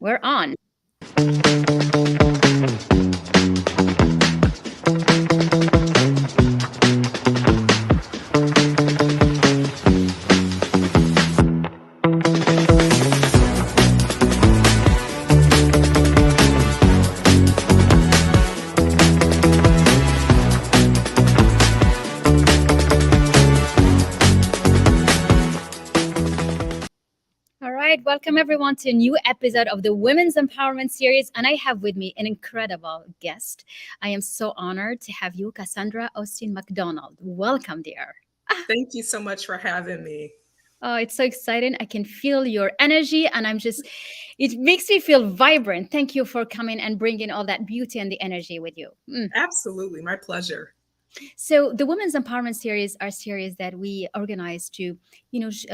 We're on. All right, welcome everyone to a new episode of the Women's Empowerment Series. And I have with me an incredible guest. I am so honored to have you, Casandra Austin McDonald. Welcome, dear. Thank you so much for having me. Oh, it's so exciting. I can feel your energy, and it makes me feel vibrant. Thank you for coming and bringing all that beauty and the energy with you. Absolutely. My pleasure. So the Women's Empowerment Series are series that we organize to,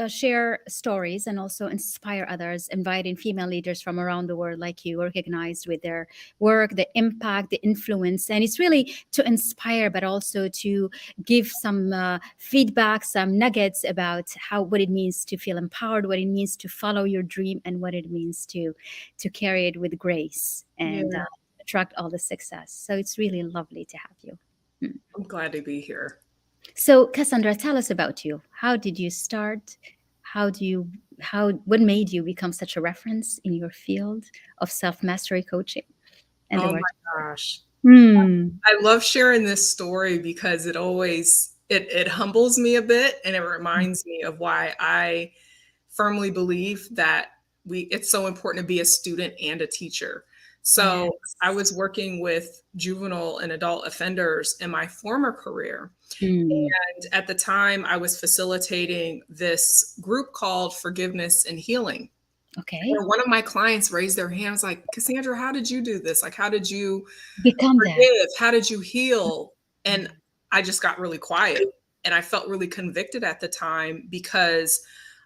share stories and also inspire others, inviting female leaders from around the world like you, recognized with their work, the impact, the influence. And it's really to inspire, but also to give some feedback, some nuggets about what it means to feel empowered, what it means to follow your dream, and what it means to carry it with grace and Yeah. attract all the success. So it's really lovely to have you. I'm glad to be here. So, Cassandra, tell us about you. How did you start? What made you become such a reference in your field of self mastery coaching and the Oh work? my gosh. Hmm. I love sharing this story because it humbles me a bit, and it reminds me of why I firmly believe that it's so important to be a student and a teacher. So I Yes. was working with juvenile and adult offenders in my former career. Hmm. And at the time, I was facilitating this group called Forgiveness and Healing. Okay. And one of my clients raised their hands like, Casandra, how did you do this? Like, how did you Become that. forgive? How did you heal? And I just got really quiet. And I felt really convicted at the time because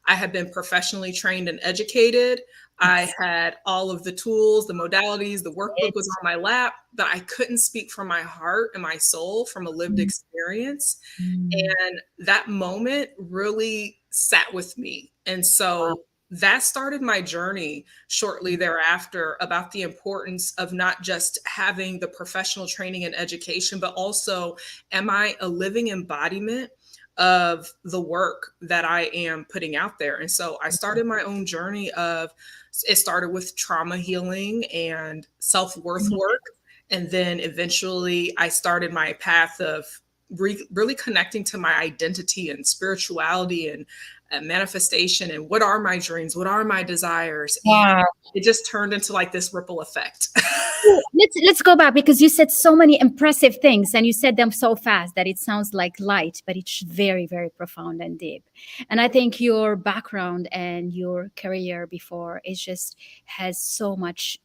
I had been professionally trained and educated. I Yes. had all of the tools, the modalities, the workbook was It. on my lap, but I couldn't speak from my heart and my soul from a lived experience. Hmm. And that moment really sat with me. And Wow. so that started my journey shortly thereafter about the importance of not just having the professional training and education, but also, am I a living embodiment of the work that I am putting out there? And so I started my own journey it started with trauma healing and self worth work. And then eventually I started my path of really connecting to my identity and spirituality and manifestation and what are my dreams, what are my desires, and Wow. it just turned into like this ripple effect. Let's go back because you said so many impressive things and you said them so fast that it sounds like light, but it's very, very profound and deep. And I think your background and your career before is just has so much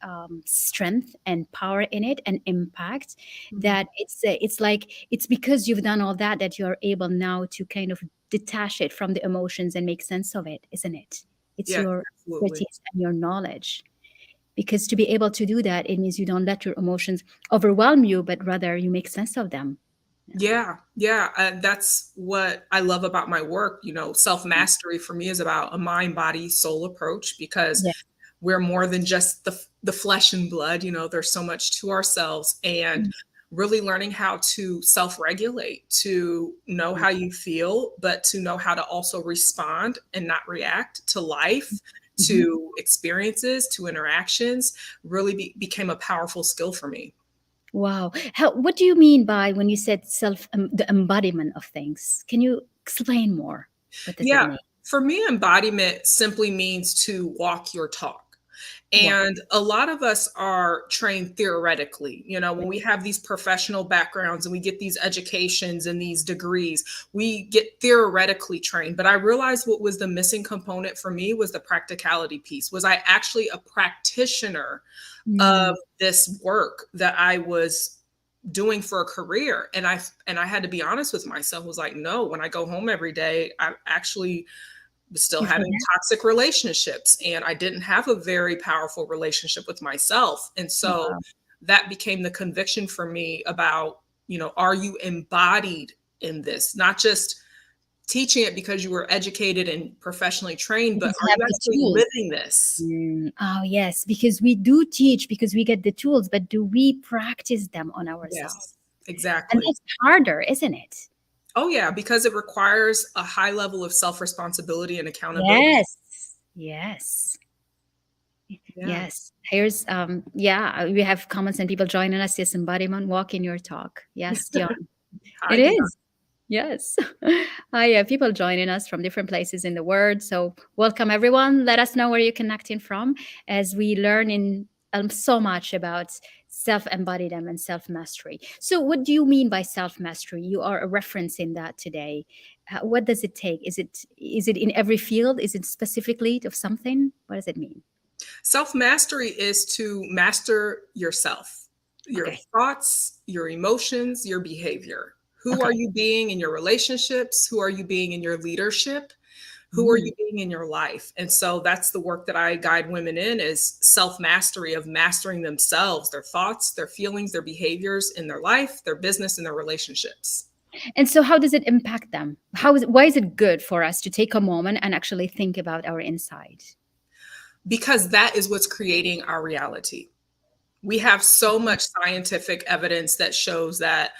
strength and power in it and impact that it's like it's because you've done all that that you're able now to kind of detach it from the emotions and make sense of it, isn't it? It's Yes, your absolutely. expertise and your knowledge, because to be able to do that, it means you don't let your emotions overwhelm you, but rather you make sense of them. Yeah, yeah, that's what I love about my work. Self mastery for me is about a mind, body, soul approach because Yeah. we're more than just the flesh and blood. There's so much to ourselves, and really learning how to self-regulate, to know how you feel, but to know how to also respond and not react to life, Mhm. to experiences, to interactions, really became a powerful skill for me. Wow. What do you mean by when you said the embodiment of things? Can you explain more? What does it Yeah, mean? for me, embodiment simply means to walk your talk. Wow. And a lot of us are trained theoretically. When we have these professional backgrounds and we get these educations and these degrees, we get theoretically trained. But I realized what was the missing component for me was the practicality piece. Was I actually a practitioner of Mm. this work that I was doing for a career? And I had to be honest with myself, was like, no, when I go home every day, I actually was still You having forget? toxic relationships, and I didn't have a very powerful relationship with myself. And so Wow. that became the conviction for me about, are you embodied in this? Not just teaching it because you were educated and professionally trained, but Because are we have you the actually tools. living this? Oh, yes, because we do teach because we get the tools, but do we practice them on ourselves? Yes, And exactly. that's harder, isn't it? Oh, yeah, because it requires a high level of self-responsibility and accountability. Yes. Yes. Yeah. Yes. Here's we have comments and people joining us. Yes, embodiment walk in your talk. Yes, Dion. Hi, It Dion. is. Yes. Yeah, people joining us from different places in the world. So welcome everyone. Let us know where you're connecting from as we learn in so much about self-embodiment and self-mastery. So what do you mean by self-mastery? You are referencing that today. What does it take? Is it in every field? Is it specifically of something? What does it mean? Self-mastery is to master yourself, your Okay. thoughts, your emotions, your behavior. Who are Okay. you being in your relationships? Who are you being in your leadership? Who are Mm. you being in your life? And so that's the work that I guide women in, is self-mastery, of mastering themselves, their thoughts, their feelings, their behaviors in their life, their business, and their relationships. And so how does it impact them? Why is it good for us to take a moment and actually think about our inside? Because that is what's creating our reality. We have so much scientific evidence that shows that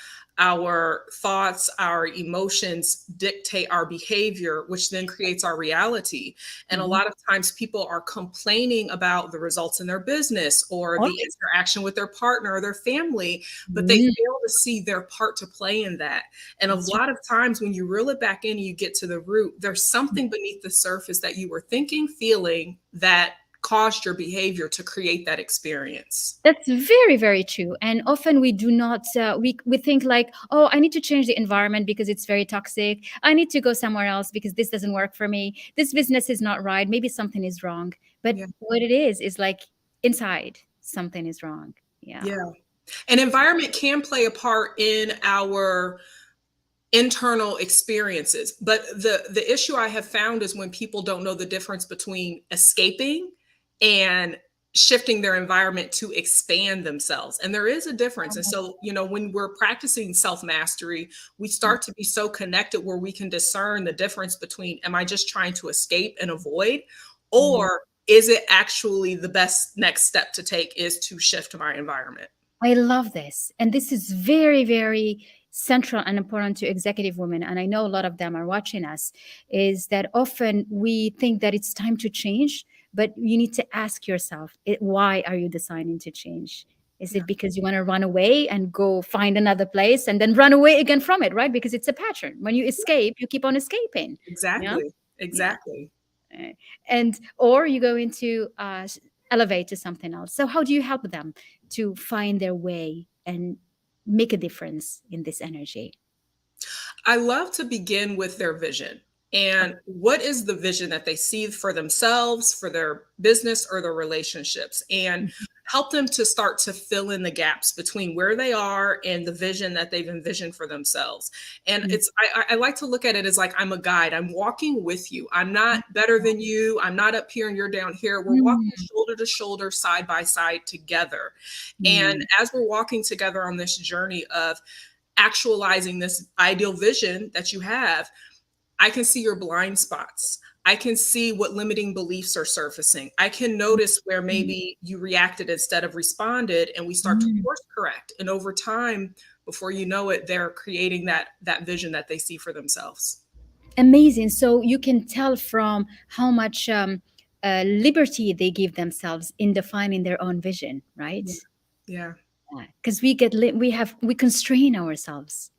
our thoughts, our emotions dictate our behavior, which then creates our reality. And a Mhm. lot of times people are complaining about the results in their business or the Okay. interaction with their partner or their family, but they Mm, fail to see their part to play in that. And a that's lot of times when you reel it back in and you get to the root, there's something beneath the surface that you were thinking, feeling, that caused your behavior to create that experience. That's very, very true. And often we do not, we think like, oh, I need to change the environment because it's very toxic. I need to go somewhere else because this doesn't work for me. This business is not right. Maybe something is wrong. But Yeah. what it is like inside something is wrong. Yeah. Yeah. And environment can play a part in our internal experiences. But the issue I have found is when people don't know the difference between escaping and shifting their environment to expand themselves. And there is a difference. And so, when we're practicing self-mastery, we start to be so connected where we can discern the difference between, am I just trying to escape and avoid, Mhm. or is it actually the best next step to take is to shift my environment? I love this. And this is very, very central and important to executive women. And I know a lot of them are watching us, is that often we think that it's time to change, but you need to ask yourself, why are you deciding to change? Is Yeah, it because you want to run away and go find another place and then run away again from it, right? Because it's a pattern. When you escape, you keep on escaping. Yeah. exactly. Yeah. Exactly. Uh, and or you go into elevate to something else. So how do you help them to find their way and make a difference in this energy? I love to begin with their vision. And what is the vision that they see for themselves, for their business, or their relationships? And Mhm. help them to start to fill in the gaps between where they are and the vision that they've envisioned for themselves. And I like to look at it as like I'm a guide. I'm walking with you. I'm not better than you. I'm not up here and you're down here. We're walking Mm, shoulder to shoulder, side by side together. And mm, as we're walking together on this journey of actualizing this ideal vision that you have, I can see your blind spots. I can see what limiting beliefs are surfacing. I can notice where mm, maybe you reacted instead of responded, and we start to mm. course correct. And over time, before you know it, they're creating that vision that they see for themselves. Amazing. So you can tell from how much liberty they give themselves in defining their own vision, right? Yeah. Yeah. Because we constrain ourselves.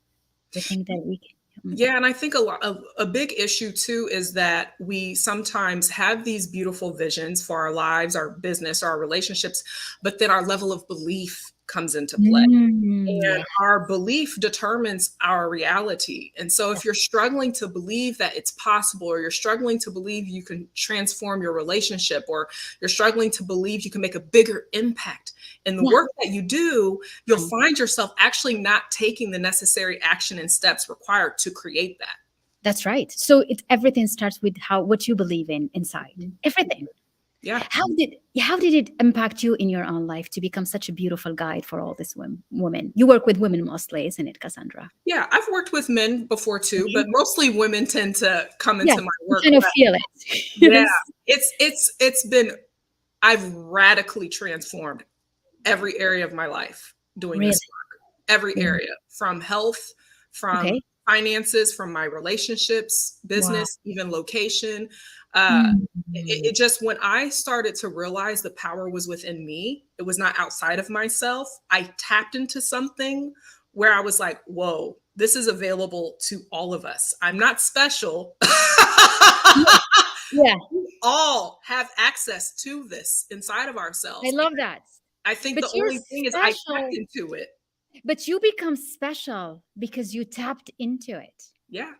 We think that we can. Yeah, and I think a big issue too is that we sometimes have these beautiful visions for our lives, our business, our relationships, but then our level of belief comes into play. And Yeah, our belief determines our reality. And so if you're struggling to believe that it's possible, or you're struggling to believe you can transform your relationship, or you're struggling to believe you can make a bigger impact in the yeah. work that you do, you'll find yourself actually not taking the necessary action and steps required to create that. That's right. So everything starts with what you believe in inside. Mhm. Everything. Yeah. How did it impact you in your own life to become such a beautiful guide for all these women? You work with women mostly, isn't it, Cassandra? Yeah, I've worked with men before too, Mhm. but mostly women tend to come Yeah, into my you work. kind of But feel it. yeah, Yes. it's been I've radically transformed every area of my life doing Really? this work. Every Really? area, from health, from Okay. finances, from my relationships, Wow. business, even location. Uh, Mm. it just, when I started to realize the power was within me, it was not outside of myself. I tapped into something where I was like, whoa, this is available to all of us. I'm not special. Yeah, We all have access to this inside of I ourselves. love that. I think But the you're only thing is I tapped special. into it. But you become special because you tapped into it. Yeah.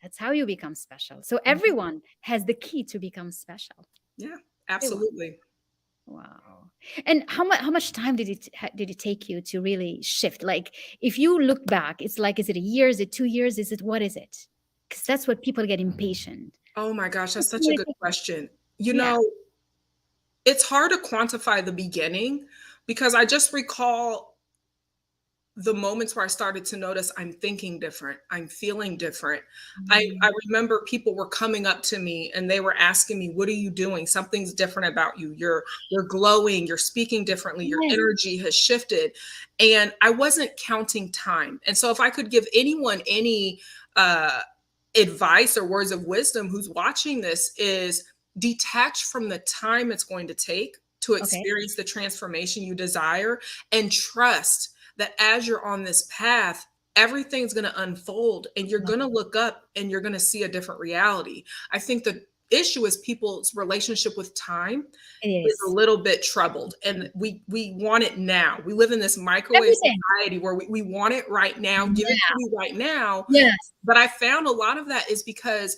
That's how you become special. So Mhm. everyone has the key to become special. Yeah, Everyone. absolutely. Wow. And how much time did it take you to really shift? Like, if you look back, it's like, is it a year? Is it 2 years? Is it, what is it? Because that's what people get impatient. Oh my gosh, How that's long such a did it good take you? question. You Yeah. know, it's hard to quantify the beginning because I just recall the moments where I started to notice I'm thinking different, I'm feeling different. I Mm. remember people were coming up to me and they were asking me, "What are you doing? Something's different about you. You're glowing, you're speaking differently, your Yes. energy has shifted." And I wasn't counting time. And so if I could give anyone any uh advice or words of wisdom who's watching this, is detach from the time it's going to take to Okay. experience the transformation you desire, and trust that as you're on this path, everything's going to unfold and you're Love going to look up and you're going to see a different reality. I think the issue is people's relationship with time it is a is. little bit troubled, and we want it now. We live in this microwave Everything. society where we want it right now. Give it to Yeah. me right now. Yes. But I found a lot of that is because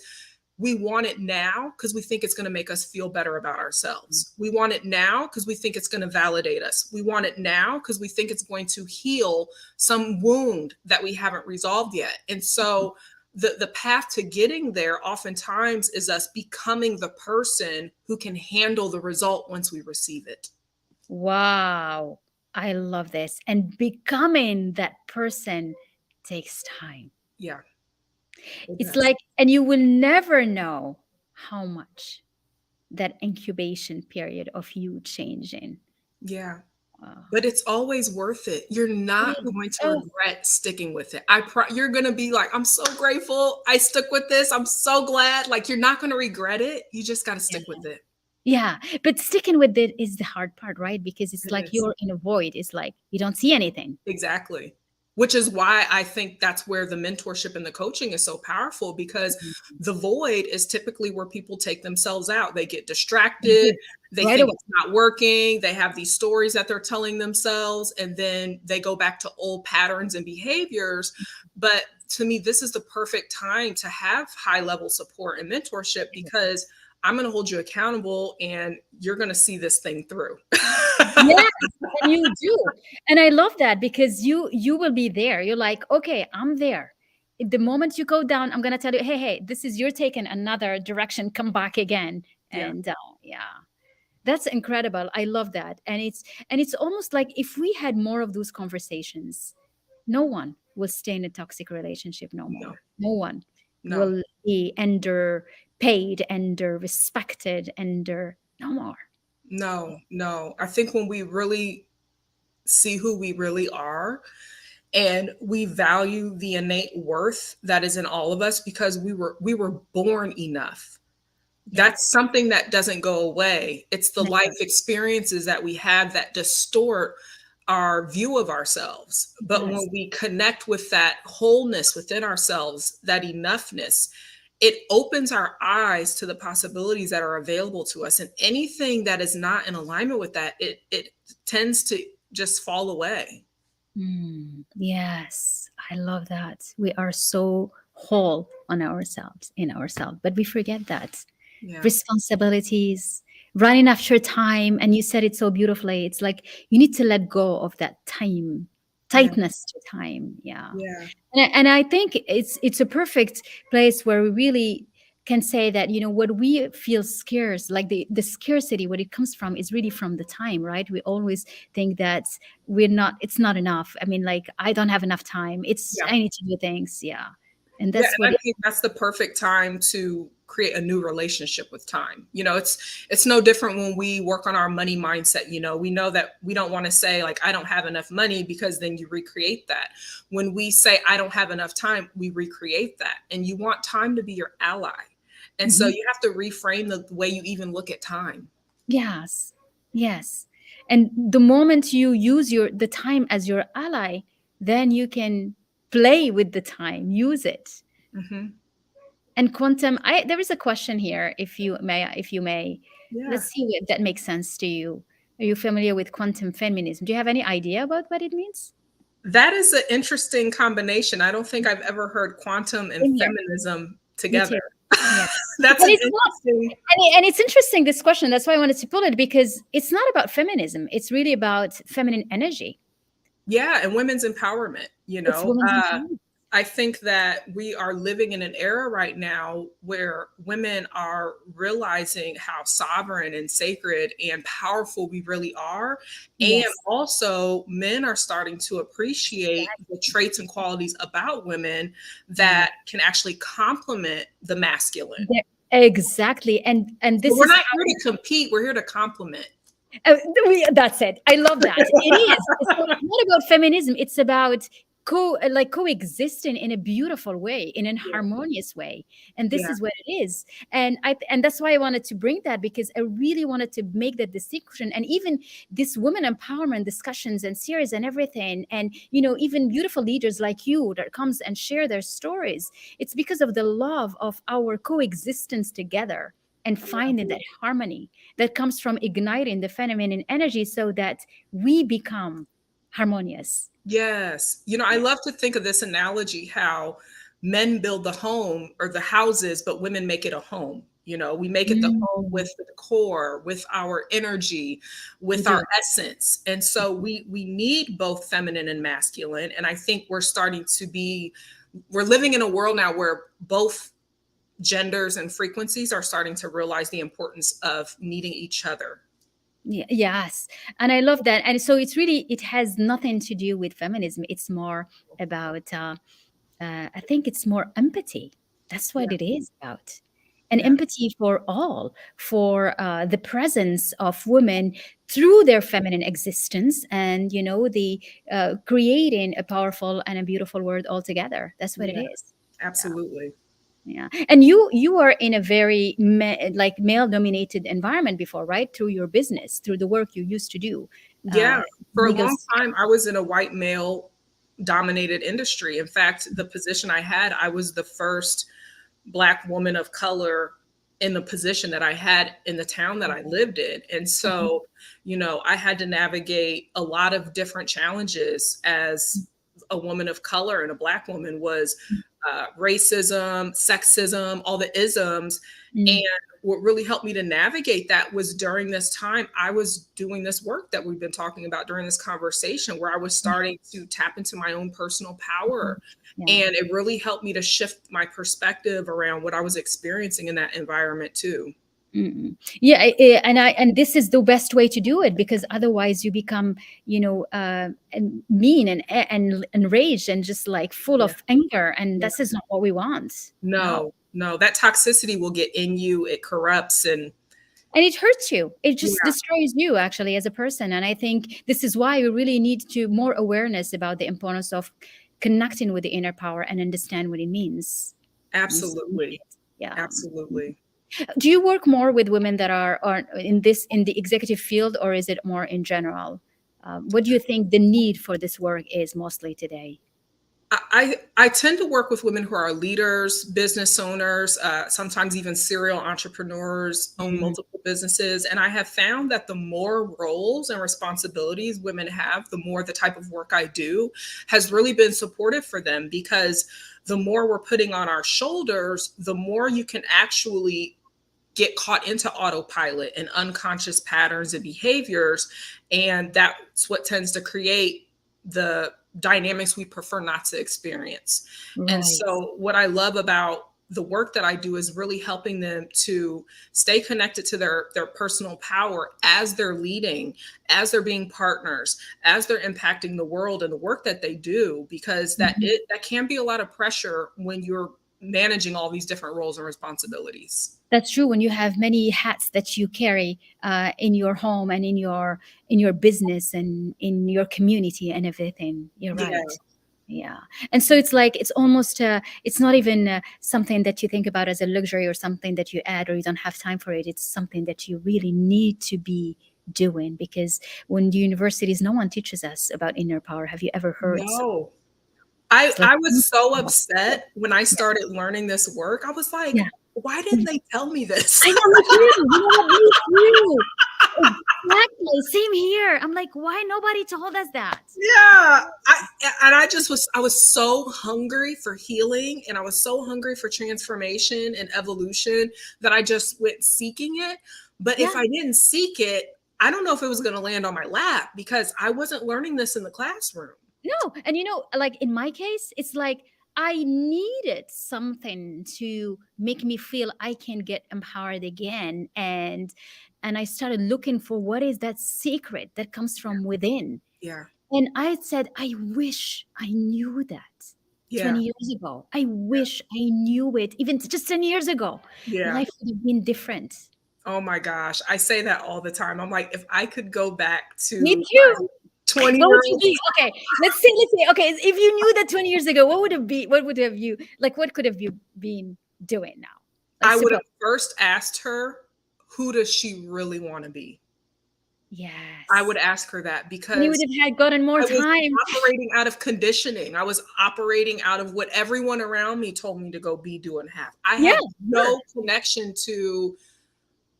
we want it now because we think it's going to make us feel better about ourselves. We want it now because we think it's going to validate us. We want it now because we think it's going to heal some wound that we haven't resolved yet. And so the path to getting there oftentimes is us becoming the person who can handle the result once we receive it. Wow. I love this. And becoming that person takes time. Yeah, it It's does. like, and you will never know how much that incubation period of you changing. Yeah. Wow. But it's always worth it. You're It not is. going to Oh, regret sticking with it. You're going to be like, I'm so grateful I stuck with this. I'm so glad. Like, you're not going to regret it. You just got to yeah. stick with it. Yeah. But sticking with it is the hard part, right? Because it's It like is. you're in a void. It's like you don't see anything. Exactly. Which is why I think that's where the mentorship and the coaching is so powerful, because Mhm. the void is typically where people take themselves out. They get They distracted. do. They Right think away. it's not working. They have these stories that they're telling themselves, and then they go back to old patterns and behaviors. But to me, this is the perfect time to have high level support and mentorship, because I'm going to hold you accountable and you're going to see this thing through. Yes, and you do. And I love that because you will be there. You're like, okay, I'm there. The moment you go down, I'm gonna tell you, hey, hey, this is you're taking another direction. Come back again. Yeah. And yeah, that's incredible. I love that. And it's almost like if we had more of those conversations, no one will stay in a toxic relationship no No, more. No one no. will be underpaid, under respected, under no more. No, no. I think when we really see who we really are and we value the innate worth that is in all of us, because we were born enough. That's Yes. something that doesn't go away. It's the Never. life experiences that we have that distort our view of ourselves. It But does. when we connect with that wholeness within ourselves, that enoughness, it opens our eyes to the possibilities that are available to us. And anything that is not in alignment with that, it tends to just fall away. Yes, I love that. We are so whole on ourselves, in ourselves, but we forget that Yeah. responsibilities, running after time. And you said it so beautifully. It's like you need to let go of that time, Yeah. tightness to time. Yeah. Yeah. And I think it's a perfect place where we really can say that, what we feel scarce, like the scarcity, what it comes from is really from the time, right? We always think that it's not enough. I mean, like, I don't have enough time. Yeah. I need to do things. Yeah. And Yeah, that's and what I think that's the perfect time to create a new relationship with time. It's no different when we work on our money mindset. We know that we don't want to say like I don't have enough money, because then you recreate that. When we say I don't have enough time, we recreate that. And you want time to be your ally. And so Mhm. you have to reframe the way you even look at time. Yes. Yes. And the moment you use the time as your ally, then you can play with the time, use it. Hmm. And quantum, there is a question here, if you may. Yeah. Let's see if that makes sense to you. Are you familiar with quantum feminism? Do you have any idea about what it means? That is an interesting combination. I don't think I've ever heard quantum and In here. feminism Me together. too. Yeah. That's And an it's not, interesting. and it's interesting, this question. That's why I wanted to pull it, because it's not about feminism. It's really about feminine energy. Yeah, and women's empowerment, It's women's empowerment. I think that we are living in an era right now where women are realizing how sovereign and sacred and powerful we really are. And Yes. also, men are starting to appreciate the traits and qualities about women Yeah. that can actually complement the masculine. There- exactly. And So this we're is not here to compete, we're here to complement. That's it. I love that. It is. So it's not about feminism. It's about coexisting in a beautiful way, in a Yeah. harmonious way. And this Yeah. is what it is. And that's why I wanted to bring that, because I really wanted to make that distinction. And even this women empowerment discussions and series and everything, and even beautiful leaders like you that comes and share their stories. It's because of the love of our coexistence together and finding that harmony that comes from igniting the feminine energy so that we become harmonious. Yes. I Yeah. love to think of this analogy how men build the home or the houses, but women make it a home. We make it the home Mm, with the decor, with our energy, we with our do. essence. And so we need both feminine and masculine. And I think we're living in a world now where both genders and frequencies are starting to realize the importance of needing each other. Yes. And I love that. And so it has nothing to do with feminism. It's more about, I think it's more empathy. That's Yeah. what it is about. And Yeah. empathy for all, for the presence of women through their feminine existence, and, the creating a powerful and a beautiful world altogether. That's what it Yeah. is. Yeah. Absolutely. Yeah. And you are in a very like male dominated environment before, right? Through your business, through the work you used to do. Yeah. Uh, For a legal. long time, I was in a white male dominated industry. In fact, the position I had, I was the first Black woman of color in the position that I had in the town that I lived in. And Mhm. so, I had to navigate a lot of different challenges as a woman of color, and a Black woman was racism, sexism, all the isms. And Mm. what really helped me to navigate that was during this time, I was doing this work that we've been talking about during this conversation, where I was starting to tap into my own personal Mhm. power. Yeah. And it really helped me to shift my perspective around what I was experiencing in that environment too. Mm-mm. Yeah, and this is the best way to do it, because otherwise you become, and mean and enraged and just like full Yeah. of anger, and Yeah. this is not what we want. No. No, no, that toxicity will get in you. It corrupts. And And it hurts you. It just yeah, destroys you actually as a person. And I think this is why we really need to more awareness about the importance of connecting with the inner power and understand what it means. And so we need absolutely. it. Yeah. Absolutely. Do you work more with women that are in the executive field, or is it more in general? What do you think the need for this work is mostly today? I tend to work with women who are leaders, business owners, sometimes even serial entrepreneurs, own Mhm. multiple businesses. And I have found that the more roles and responsibilities women have, the more the type of work I do has really been supportive for them, because the more we're putting on our shoulders, the more you can actually get caught into autopilot and unconscious patterns and behaviors. And that's what tends to create the dynamics we prefer not to experience. And Right. so, what I love about the work that I do is really helping them to stay connected to their personal power as they're leading, as they're being partners, as they're impacting the world and the work that they do, because Mhm. that can be a lot of pressure when you're managing all these different roles and responsibilities. That's true. When you have many hats that you carry in your home and in your business and in your community and everything, you're Yeah. right. Yeah. And so it's like it's almost it's not even something that you think about as a luxury or something that you add or you don't have time for it. It's something that you really need to be doing, because when the universities, no one teaches us about inner power. Have you ever heard? No. It's like, I was so upset when I yeah, started learning this work. I was like, yeah. why didn't they tell me this? I know, me too. You know what? Me too. Exactly. Same here. I'm like, why nobody told us that? Yeah. I was so hungry for healing, and I was so hungry for transformation and evolution that I just went seeking it. But Yeah. if I didn't seek it, I don't know if it was going to land on my lap, because I wasn't learning this in the classroom. No. And like in my case, it's like I needed something to make me feel I can get empowered again. And I started looking for what is that secret that comes from within. Yeah. And I said, I wish I knew that Yeah. 20 years ago. I wish I knew it even just 10 years ago. Yeah. Life would have been different. Oh my gosh. I say that all the time. I'm like, if I could go back Me to my too. 20 What year would you old, be? Okay, let's say, okay, if you knew that 20 years ago, what would have you, like, what could have you been doing now? Like, I would have suppose, first asked her, who does she really want to be? I would yes. ask her that, And you would because have had gotten more I was time. operating out of conditioning. I was operating out of what everyone around me told me to go be, do, and have. I Yeah, had sure. no connection to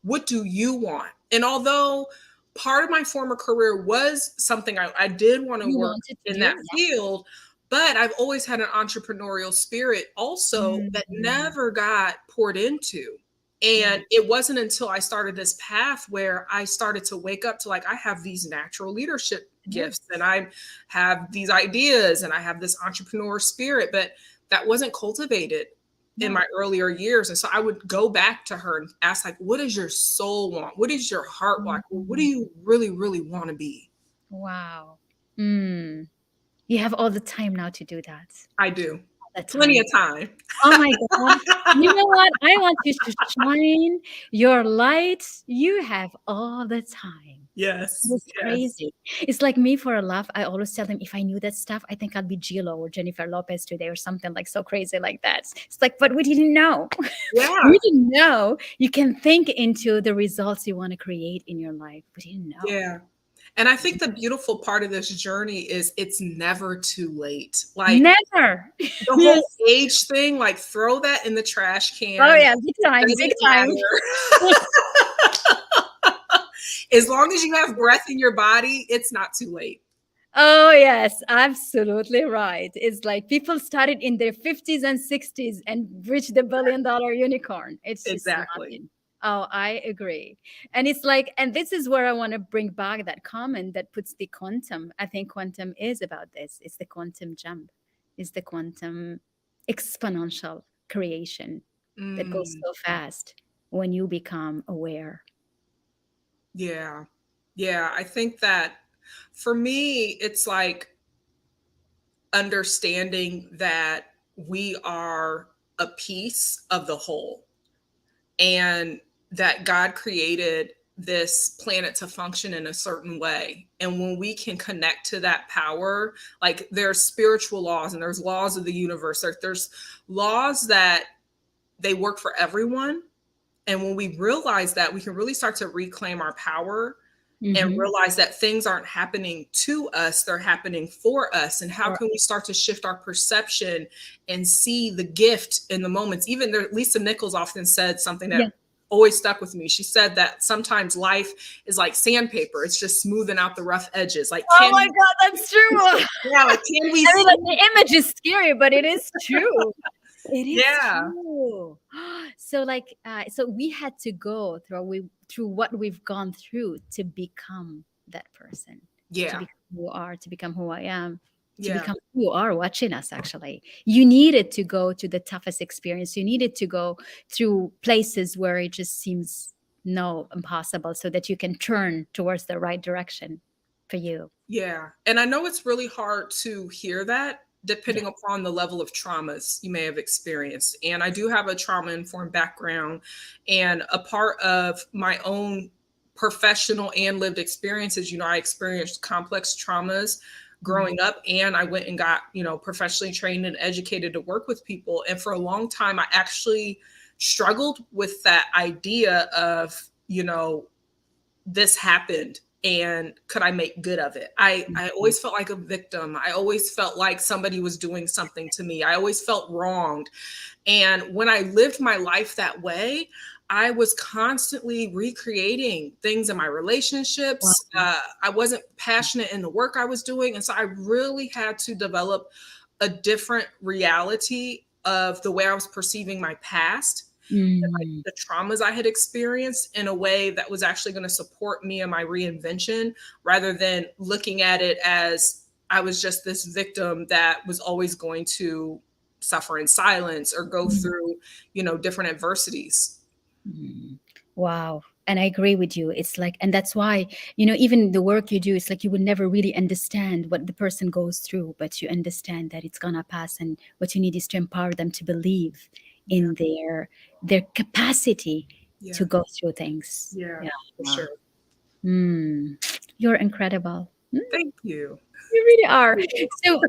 what do you want. And although part of my former career was something I did want to You work wanted to in do? that field, but I've always had an entrepreneurial spirit also Yeah. that Mhm. never got poured into. Yeah. And it wasn't until I started this path where I started to wake up to, like, I have these natural leadership Yeah. gifts, and I have these ideas, and I have this entrepreneur spirit, but that wasn't cultivated in No. my earlier years. And so I would go back to her and ask, like, what does your soul want? What is your heart like? What do Mhm. you really, really want to be? Wow. Mm. You have all the time now to do that. I do. All the Plenty time. of time. Oh my God. You know what? I want you to shine your light. You have all the time. It Yes. is Yes. crazy. It's like me for a laugh. I always tell them if I knew that stuff, I think I'd be Gilo or Jennifer Lopez today or something like so crazy like that. It's like, but we didn't know. Yeah. We didn't know you can think into the results you want to create in your life. We didn't know. Yeah. And I think the beautiful part of this journey is it's never too late. Like, Never. the Yes. whole age thing, like, throw that in the trash Oh can. yeah, big It time, big doesn't time. matter. As long as you have breath in your body, it's not too late. Oh, yes, absolutely right. It's like people started in their 50s and 60s and reached the billion-dollar unicorn. It's just Exactly. nothing. Oh, I agree. And it's like, and this is where I want to bring back that comment that puts the quantum. I think quantum is about this. It's the quantum jump, it's the quantum exponential creation that goes Mm, so fast when you become aware. yeah. Yeah. I think that for me, it's like understanding that we are a piece of the whole, and that God created this planet to function in a certain way. And when we can connect to that power, like, there's spiritual laws and there's laws of the universe, there's laws that they work for everyone. And when we realize that, we can really start to reclaim our power and Hmm. realize that things aren't happening to us, they're happening for us. And how Or, can we start to shift our perception and see the gift in the moments? Even there, Lisa Nichols often said something that yeah. always stuck with me. She said that sometimes life is like sandpaper, it's just smoothing out the rough edges. Like, Oh my God, that's true. yeah, like, can we I mean, like, see? the image is scary, but it is true. It is Yeah, true. So, like, so we had to go through what we've gone through to become that person, to yeah, become who you are, to become who I am. to Yeah. become who you are watching us. Actually, you needed to go to the toughest experience. You needed to go through places where it just seems no impossible, so that you can turn towards the right direction for you. Yeah. And I know it's really hard to hear that Yeah. depending upon the level of traumas you may have experienced. And I do have a trauma informed background. And a part of my own professional and lived experiences, I experienced complex traumas Mhm. growing up, and I went and got, professionally trained and educated to work with people. And for a long time, I actually struggled with that idea of, this happened and could I make good of it? I Mhm. always felt like a victim. I always felt like somebody was doing something to me. I always felt wronged. And when I lived my life that way, I was constantly recreating things in my Wow. relationships. I wasn't passionate in the work I was doing. And so I really had to develop a different reality of the way I was perceiving my past, Mm. the traumas I had experienced, in a way that was actually going to support me in my reinvention, rather than looking at it as I was just this victim that was always going to suffer in silence or go Mm. through, different adversities. Mm. Wow. And I agree with you. It's like, and that's why, even the work you do, it's like you would never really understand what the person goes through, but you understand that it's gonna pass. And what you need is to empower them to believe Yeah. in their capacity to Yeah. go through things. Yeah, Yeah. for Wow. sure. Mm. You're incredible. Thank you. You really are. So,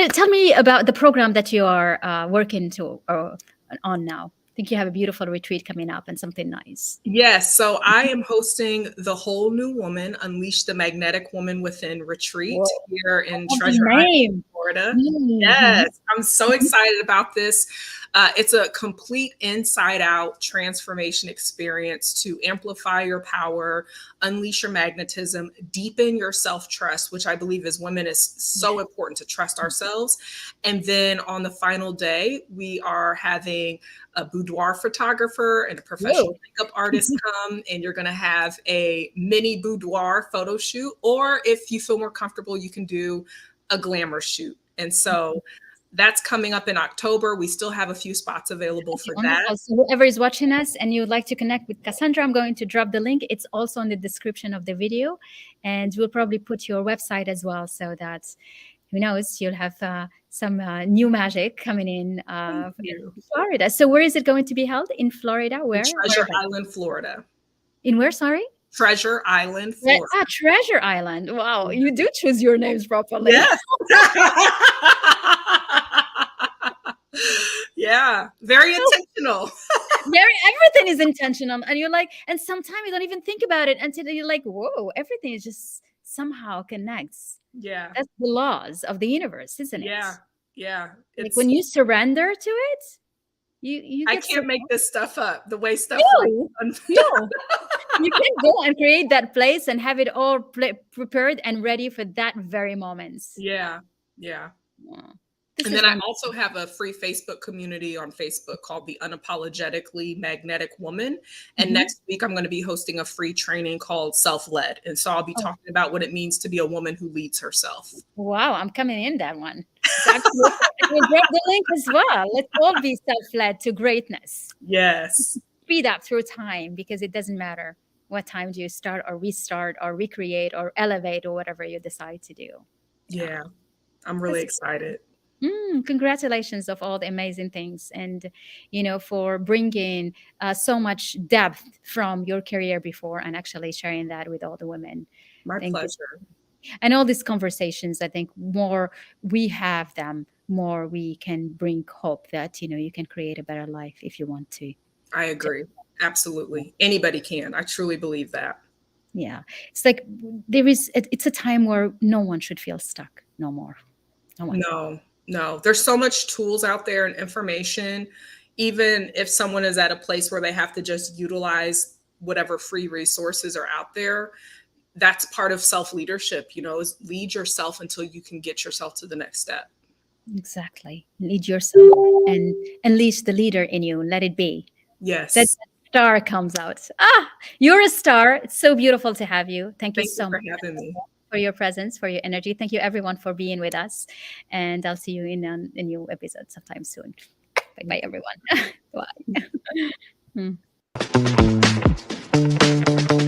tell me about the program that you are working on now. I think you have a beautiful retreat coming up and something nice. Yes, so I am hosting the Whole New Woman, Unleash the Magnetic Woman Within retreat Whoa, here I in love the Treasure Island, name. Florida. Mhm. Yes, I'm so excited about this. It's a complete inside out transformation experience to amplify your power, unleash your magnetism, deepen your self trust, which I believe as women is Yeah. so important to trust ourselves. And then on the final day, we are having a boudoir photographer and a professional Whoa. makeup artist come, and you're going to have a mini boudoir photo shoot. Or if you feel more comfortable, you can do a glamour shoot. And so that's coming up in October. We still have a few spots available Okay, for that. wonderful. So whoever is watching us and you would like to connect with Cassandra, I'm going to drop the link. It's also in the description of the video, and we'll probably put your website as well, so that who knows, you'll have some new magic coming in Thank you. Florida. So where is it going to be held? In Florida? In Where Treasure about? Island, Florida. In where? Sorry. Treasure Island, Florida. Treasure Island. Wow, you do choose your names properly. Yes. Yeah, very intentional. Everything is intentional, and you're like, and sometimes you don't even think about it until you're like, whoa, everything is just somehow connects. Yeah, That's the laws of the universe, isn't it? yeah, yeah. Like It's when you surrender to it, you I get can't so make this stuff up. The way stuff like no, no. You can go and create that place and have it all prepared and ready for that very moment. Yeah, yeah. Yeah. This And is then I wonderful. also have a free Facebook community on Facebook called the Unapologetically Magnetic Woman. And Mhm. next week, I'm going to be hosting a free training called Self Led. And so I'll be Oh, talking about what it means to be a woman who leads herself. wow, I'm coming in that one. So absolutely. And we'll drop the link as well. Let's all be self-led to greatness. Yes. Speed up through time, because it doesn't matter what time do you start or restart or recreate or elevate or whatever you decide to do. Yeah. Yeah. I'm really That's excited. Congratulations of all the amazing things, and for bringing so much depth from your career before and actually sharing that with all the women. My I think pleasure. and all these conversations, I think more we have them, more we can bring hope that you can create a better life if you want to. I agree. Absolutely. Anybody can. I truly believe that. Yeah, it's like it's a time where no one should feel stuck no more. No one. No, no. There's so much tools out there and information. Even if someone is at a place where they have to just utilize whatever free resources are out there, that's part of self leadership, is lead yourself until you can get yourself to the next step. Exactly. Lead yourself and unleash the leader in you. Let it be. That Yes. star comes out. You're a star. It's so beautiful to have you. Thank you Thank you so for much. having me. for your presence, for your energy. Thank you, everyone, for being with us. And I'll see you in a new episode sometime soon. Bye, everyone. Bye.